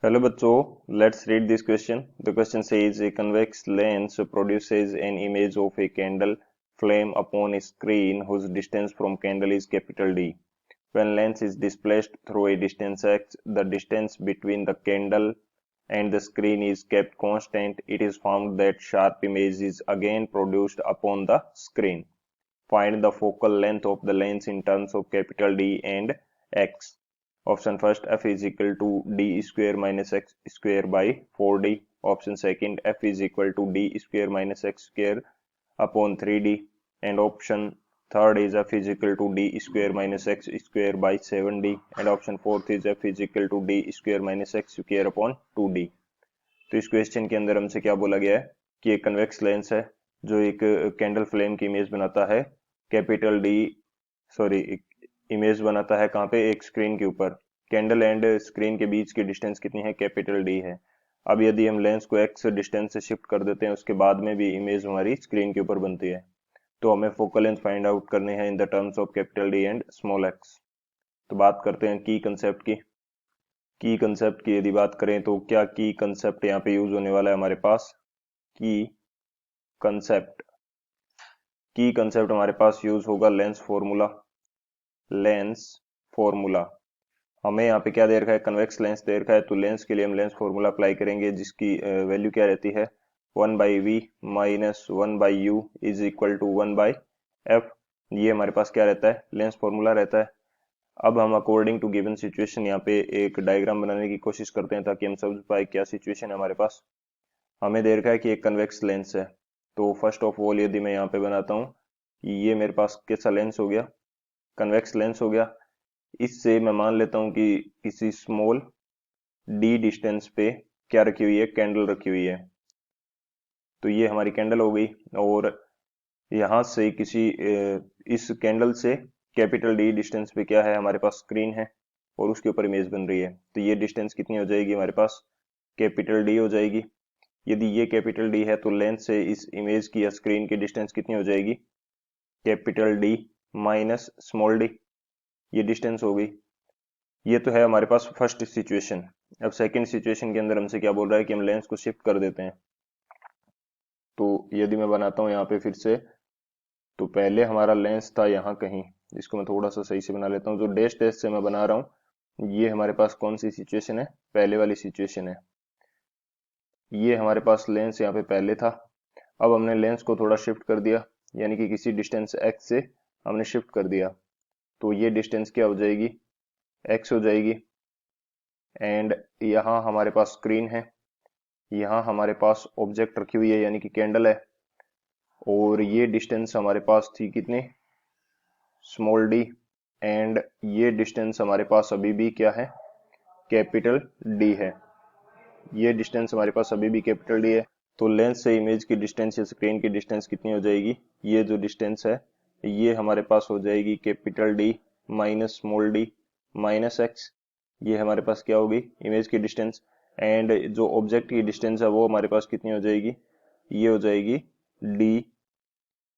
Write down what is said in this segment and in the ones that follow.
Hello बच्चों, let's read this question. The question says a convex lens produces an image of a candle flame upon a screen whose distance from candle is capital D. When lens is displaced through a distance x, the distance between the candle and the screen is kept constant. It is found that sharp image is again produced upon the screen. Find the focal length of the lens in terms of capital D and x. Option first, f is equal to d square minus x square by 4d. Option second, f is equal to d square minus x square upon 3d. And option third is f is equal to d square minus x square by 7d. And option fourth is f is equal to d square minus x square upon 2d. तो इस question के अंदर हमसे क्या बोला गया है कि एक कन्वेक्स लेंस है जो एक कैंडल फ्लेम की इमेज बनाता है कैपिटल डी सॉरी इमेज बनाता है कहाँ पे, एक स्क्रीन के ऊपर। कैंडल एंड स्क्रीन के बीच की डिस्टेंस कितनी है, कैपिटल डी है। अब यदि हम लेंस को एक्स डिस्टेंस से शिफ्ट कर देते हैं, उसके बाद में भी इमेज हमारी स्क्रीन के ऊपर बनती है। तो हमें फोकल लेंथ फाइंड आउट करनी है in the terms of capital D and small x. तो बात करते हैं की कंसेप्ट की। की कंसेप्ट की यदि बात करें तो क्या की कंसेप्ट यहाँ पे यूज होने वाला है हमारे पास। की कंसेप्ट की कंसेप्ट हमारे पास यूज होगा लेंस फॉर्मूला। लेंस फॉर्मूला हमें यहाँ पे क्या दे रखा है, कन्वेक्स लेंस दे रखा है, तो लेंस के लिए हम लेंस फॉर्मूला अप्लाई करेंगे जिसकी वैल्यू क्या रहती है, 1/v minus 1/u is equal to 1/f। ये हमारे पास क्या रहता है, लेंस फॉर्मूला रहता है। अब हम अकॉर्डिंग टू गिवन सिचुएशन यहाँ पे एक डायग्राम बनाने की कोशिश करते हैं ताकि हम समझ पाए क्या सिचुएशन है हमारे पास। हमें दे रखा है कि एक कन्वेक्स लेंस है, तो फर्स्ट ऑफ ऑल यदि मैं यहाँ पे बनाता हूँ, ये मेरे पास कैसा लेंस हो गया, कन्वेक्स लेंस हो गया। इससे मैं मान लेता हूँ कि किसी स्मॉल डी डिस्टेंस पे क्या रखी हुई है, कैंडल रखी हुई है। तो ये हमारी कैंडल हो गई, और यहाँ से किसी इस कैंडल से कैपिटल डी डिस्टेंस पे क्या है, हमारे पास स्क्रीन है और उसके ऊपर इमेज बन रही है। तो ये डिस्टेंस कितनी हो जाएगी हमारे पास, कैपिटल डी हो जाएगी। यदि ये कैपिटल डी है तो लेंस से इस इमेज की या स्क्रीन की डिस्टेंस कितनी हो जाएगी, capital D minus small D. ये डिस्टेंस हो गई। ये तो है हमारे पास फर्स्ट सिचुएशन। अब सेकंड सिचुएशन के अंदर हमसे क्या बोल रहा है कि हम लेंस को शिफ्ट कर देते हैं। तो यदि मैं बनाता हूं यहाँ पे फिर से, तो पहले हमारा लेंस था यहाँ कहीं, इसको मैं थोड़ा सा सही से बना लेता हूँ। जो डैश डैश से मैं बना रहा हूँ, ये हमारे पास कौन सी सिचुएशन है, पहले वाली सिचुएशन है। ये हमारे पास लेंस यहाँ पे पहले था। अब हमने लेंस को थोड़ा शिफ्ट कर दिया, यानी कि किसी डिस्टेंस x से हमने शिफ्ट कर दिया। तो ये डिस्टेंस क्या हो जाएगी, x हो जाएगी। एंड यहाँ हमारे पास स्क्रीन है, यहाँ हमारे पास ऑब्जेक्ट रखी हुई है यानी कि कैंडल है, और ये डिस्टेंस हमारे पास थी कितनी, स्मॉल डी। एंड ये डिस्टेंस हमारे पास अभी भी क्या है, कैपिटल डी है। ये डिस्टेंस हमारे पास अभी भी कैपिटल डी है। तो लेंस से इमेज की डिस्टेंस या स्क्रीन की डिस्टेंस कितनी हो जाएगी, ये जो डिस्टेंस है ये हमारे पास हो जाएगी capital D minus small D minus X. ये हमारे पास क्या होगी, इमेज की डिस्टेंस। एंड जो ऑब्जेक्ट की डिस्टेंस है वो हमारे पास कितनी हो जाएगी, ये हो जाएगी डी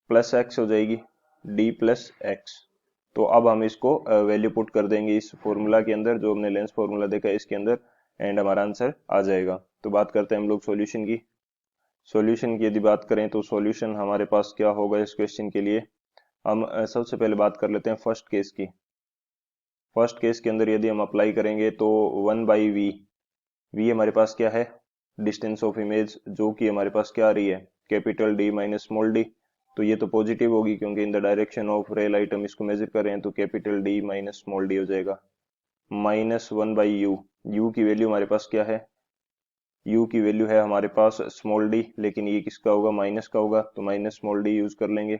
प्लस एक्स हो जाएगी, डी प्लस एक्स। तो अब हम इसको वैल्यू पुट कर देंगे इस फॉर्मूला के अंदर, जो हमने लेंस फॉर्मूला देखा है इसके अंदर, एंड हमारा आंसर आ जाएगा। तो बात करते हैं हम लोग सॉल्यूशन की। सॉल्यूशन की यदि बात करें तो सॉल्यूशन हमारे पास क्या होगा इस क्वेश्चन के लिए। हम सबसे पहले बात कर लेते हैं फर्स्ट केस की। फर्स्ट केस के अंदर यदि हम अप्लाई करेंगे तो 1/v, v हमारे पास क्या है, डिस्टेंस ऑफ इमेज, जो कि हमारे पास क्या आ रही है, capital D minus small D. तो ये तो पॉजिटिव होगी क्योंकि in the direction of rail item इसको मेजर कर रहे हैं, तो capital D minus small D हो जाएगा। माइनस 1/u, u की वैल्यू हमारे पास क्या है, u की वैल्यू है हमारे पास स्मॉल डी, लेकिन ये किसका होगा, माइनस का होगा, तो माइनस स्मॉल डी यूज कर लेंगे,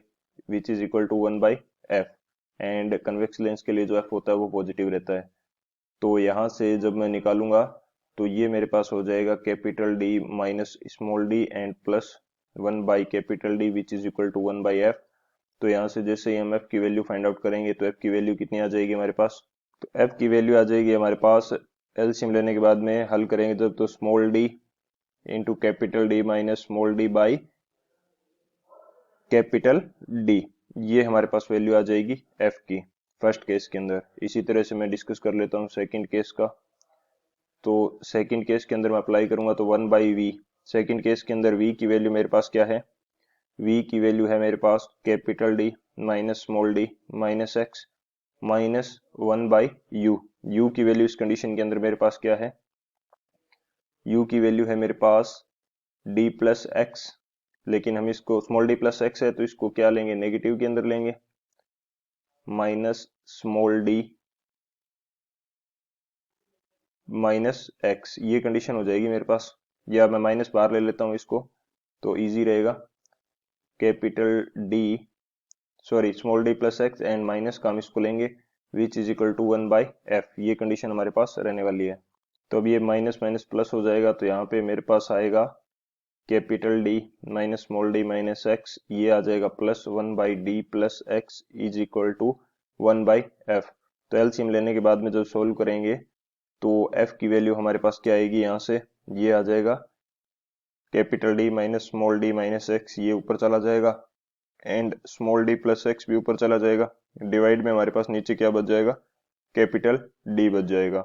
which is equal to 1/f। And convex lens के लिए जो f होता है वो पॉजिटिव रहता है। तो यहाँ से जब मैं निकालूंगा तो ये मेरे पास हो जाएगा capital D minus small D and plus 1 capital D which is equal to 1/f। तो यहाँ से जैसे ही हम f की वैल्यू फाइंड आउट करेंगे तो f की वैल्यू कितनी आ जाएगी हमारे पास, तो f की वैल्यू आ जाएगी हमारे पास, एलसीएम लेने के बाद में हल करेंगे जब, तो small D into capital D minus small D by capital D. ये हमारे पास वैल्यू आ जाएगी f की फर्स्ट केस के अंदर। इसी तरह से मैं डिस्कस कर लेता हूँ सेकंड केस का। तो सेकंड केस के अंदर मैं अप्लाई करूंगा तो 1/v। सेकंड केस के अंदर v की वैल्यू मेरे पास क्या है, v की वैल्यू है मेरे पास capital D minus small d minus x minus 1/u। u की वैल्यू इस कंडीशन के अंदर मेरे पास क्या है, u की वैल्यू है मेरे पास d प्लस एक्स, लेकिन हम इसको स्मॉल d प्लस एक्स है तो इसको क्या लेंगे, नेगेटिव के अंदर लेंगे, minus small d minus X, ये कंडीशन हो जाएगी मेरे पास। या मैं माइनस बाहर ले लेता हूँ इसको तो इजी रहेगा, capital D sorry small D plus x and minus का हम इसको लेंगे which is equal to 1/f, ये कंडीशन हमारे पास रहने वाली है। तो अब ये माइनस माइनस प्लस हो जाएगा तो यहाँ पे मेरे पास आएगा capital D minus small D minus X, ये आ जाएगा plus 1/d plus X is equal to 1/f। तो एलसीएम लेने के बाद में जब सोल्व करेंगे तो f की वैल्यू हमारे पास क्या आएगी, यहाँ से ये आ जाएगा capital D minus small d minus X, ये ऊपर चला जाएगा and small d plus x भी ऊपर चला जाएगा। डिवाइड में हमारे पास नीचे क्या बच जाएगा, कैपिटल D बच जाएगा।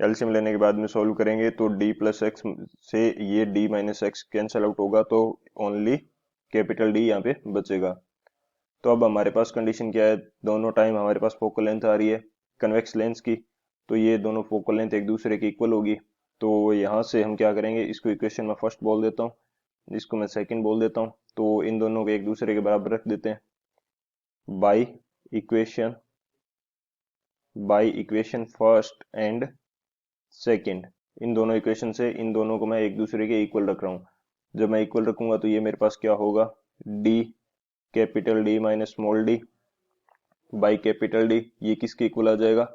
एलसीएम लेने के बाद में सोल्व करेंगे तो d प्लस एक्स से ये d minus x cancel out होगा तो ओनली कैपिटल D यहाँ पे बचेगा। तो अब हमारे पास कंडीशन क्या है, दोनों टाइम हमारे पास फोकल लेंथ आ रही है कन्वेक्स लेंस की, तो ये दोनों फोकल लेंथ एक दूसरे की इक्वल होगी। तो यहाँ से हम क्या करेंगे, इसको इक्वेशन में फर्स्ट बोल देता हूँ, इसको मैं सेकंड बोल देता हूँ, तो इन दोनों को एक दूसरे के बराबर रख देते हैं। By equation first and second, इन दोनों इक्वेशन से इन दोनों को मैं एक दूसरे के इक्वल रख रहा हूँ। जब मैं इक्वल रखूंगा तो ये मेरे पास क्या होगा, D capital D minus small d by capital D, ये किसके इक्वल आ जाएगा,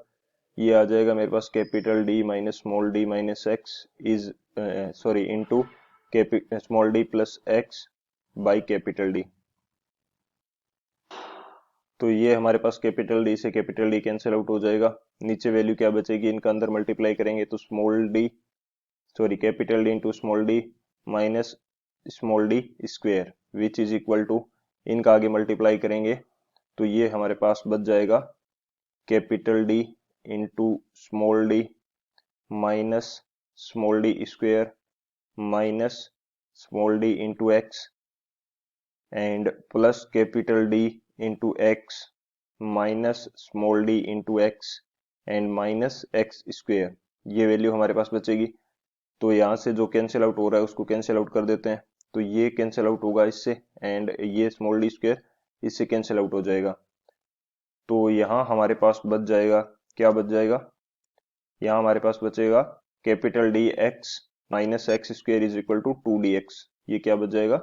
ये आ जाएगा मेरे पास capital D minus small d minus x is sorry into small d plus x by capital D। तो ये हमारे पास कैपिटल D से कैपिटल D कैंसिल आउट हो जाएगा, नीचे वैल्यू क्या बचेगी, इनका अंदर मल्टीप्लाई करेंगे तो capital D into small d minus small d square which is equal to, इनका आगे मल्टीप्लाई करेंगे तो ये हमारे पास बच जाएगा capital D into small d minus small d square minus small d into x and plus capital D into x minus small d into x and minus x square, ये value हमारे पास बचेगी। तो यहाँ से जो कैंसिल आउट हो रहा है उसको कैंसिल आउट कर देते हैं, तो ये कैंसिल आउट होगा इससे एंड ये स्मॉल d स्क्वेयर इससे कैंसिल आउट हो जाएगा। तो यहाँ हमारे पास बच जाएगा, क्या बच जाएगा, यहाँ हमारे पास बचेगा capital D x minus x square is equal to 2dx, ये क्या बच जाएगा,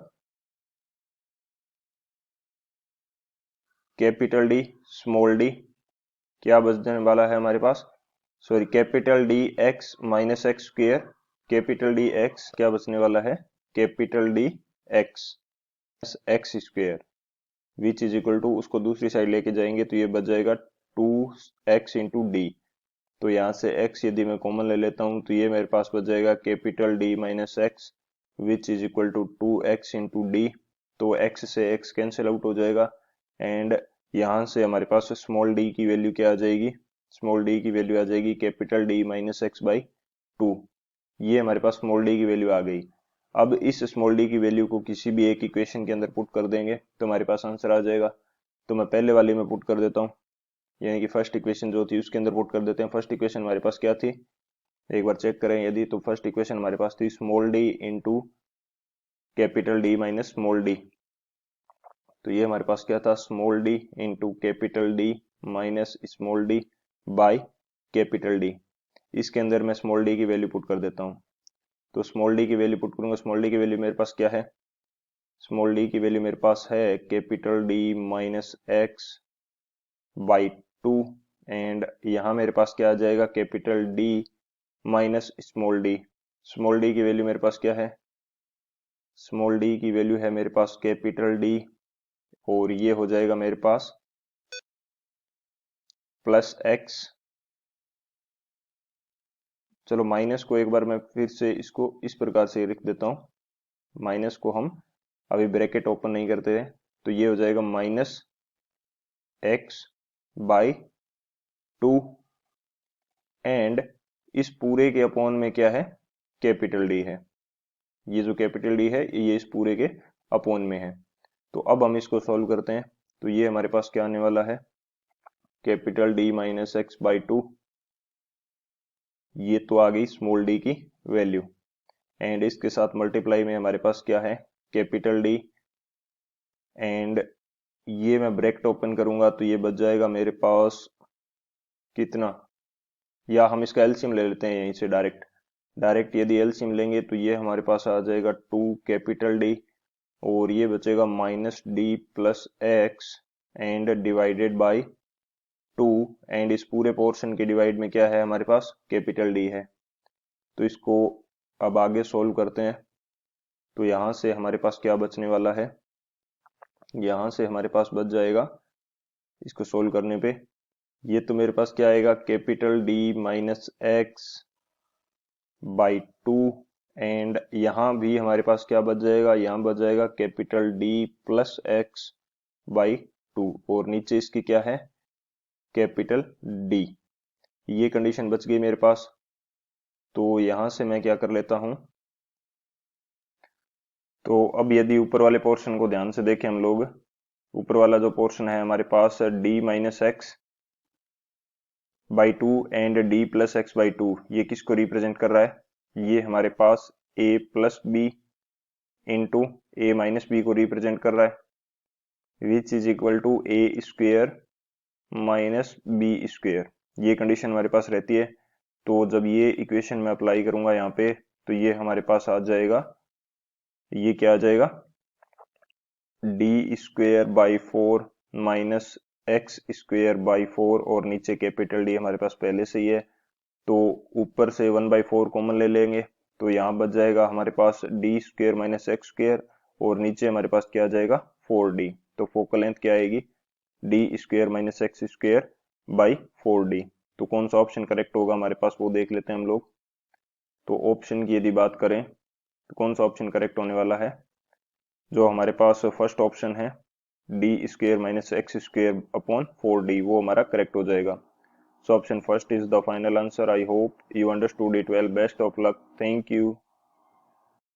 कैपिटल D स्मॉल d क्या बचने वाला है हमारे पास, sorry capital D x minus x square, capital D x क्या बचने वाला है, capital D x x square which is equal to, उसको दूसरी साइड लेके जाएंगे तो ये बच जाएगा 2x इंटू डी। तो यहाँ से x यदि मैं कॉमन ले लेता हूँ तो ये मेरे पास बच जाएगा capital D minus X which is equal to 2x into D. तो x से x कैंसिल आउट हो जाएगा एंड यहाँ से हमारे पास स्मॉल d की वैल्यू क्या आ जाएगी, स्मॉल d की वैल्यू आ जाएगी capital D minus x by 2, ये हमारे पास स्मॉल d की वैल्यू आ गई। अब इस स्मॉल d की वैल्यू को किसी भी एक इक्वेशन के अंदर पुट कर देंगे तो हमारे पास आंसर आ जाएगा। तो मैं पहले वाले में पुट कर देता हूँ, यानी कि फर्स्ट इक्वेशन जो थी उसके अंदर पुट कर देते हैं। फर्स्ट इक्वेशन हमारे पास क्या थी, एक बार चेक करें यदि, तो फर्स्ट इक्वेशन हमारे पास थी small d into capital D minus small d। तो ये हमारे पास क्या था, small d into capital D minus small d by capital D। इसके अंदर मैं स्मॉल d की वैल्यू पुट कर देता हूँ, तो स्मॉल d की वैल्यू पुट करूंगा। स्मॉल d की वैल्यू मेरे पास क्या है, स्मॉल d की वैल्यू मेरे पास है capital D minus x by 2 and यहाँ मेरे पास क्या आ जाएगा, capital D minus small d। Small d की वैल्यू मेरे पास क्या है, स्मॉल d की वैल्यू है मेरे पास कैपिटल D और ये हो जाएगा मेरे पास प्लस एक्स। चलो माइनस को एक बार मैं फिर से इसको इस प्रकार से लिख देता हूँ, माइनस को हम अभी ब्रैकेट ओपन नहीं करते हैं, तो ये हो जाएगा माइनस एक्स बाई 2 एंड इस पूरे के अपॉन में क्या है, कैपिटल डी है। ये जो कैपिटल डी है ये इस पूरे के अपॉन में है। तो अब हम इसको सॉल्व करते हैं। तो ये हमारे पास क्या आने वाला है, capital D minus x by two, ये तो आ गई स्मॉल डी की वैल्यू, एंड इसके साथ मल्टीप्लाई में हमारे पास क्या है, कैपिटल डी, एंड ये मैं ब्रैकेट ओपन करूंगा तो ये बच जाएगा मेरे पास कितना, या हम इसका एलसीएम ले लेते हैं यहीं से डायरेक्ट यदि एलसीएम लेंगे तो ये हमारे पास आ जाएगा 2 कैपिटल डी, और ये बचेगा minus D plus x and divided by 2, and इस पूरे पोर्शन के डिवाइड में क्या है हमारे पास, कैपिटल डी है। तो इसको अब आगे सोल्व करते हैं। तो यहां से हमारे पास क्या बचने वाला है, यहां से हमारे पास बच जाएगा इसको सोल्व करने पे, ये तो मेरे पास क्या आएगा, capital D minus x by two, and यहाँ भी हमारे पास क्या बच जाएगा, यहाँ बच जाएगा capital D plus x by to, और नीचे इसकी क्या है, कैपिटल डी। ये कंडीशन बच गई मेरे पास। तो यहां से मैं क्या कर लेता हूं, तो अब यदि ऊपर वाले पोर्शन को ध्यान से देखें हम लोग, ऊपर वाला जो पोर्शन है हमारे पास D minus x by two and D plus x by two, ये किसको रिप्रेजेंट कर रहा है, ये हमारे पास A plus B into A minus B को रिप्रेजेंट कर रहा है, which is equal to A square minus B square. ये कंडीशन हमारे पास रहती है। तो जब ये इक्वेशन में अप्लाई करूंगा यहाँ पे, तो ये हमारे पास आ जाएगा, ये क्या आ जाएगा, D square by four minus x square by four, और नीचे कैपिटल डी हमारे पास पहले से ही है, तो ऊपर से 1/4 कॉमन ले लेंगे, तो यहाँ बच जाएगा हमारे पास D square minus x square, और नीचे हमारे पास क्या आ जाएगा 4d। तो फोकल लेंथ क्या आएगी, D square minus x square by 4d। तो कौन सा ऑप्शन करेक्ट होगा हमारे पास वो देख लेते हैं हम लोग। तो ऑप्शन की यदि बात करें तो कौन सा ऑप्शन करेक्ट होने वाला है, जो हमारे पास फर्स्ट ऑप्शन है D square minus x square upon 4d, वो हमारा करेक्ट हो जाएगा। So option first is the final answer. I hope you understood it well. Best of luck. Thank you.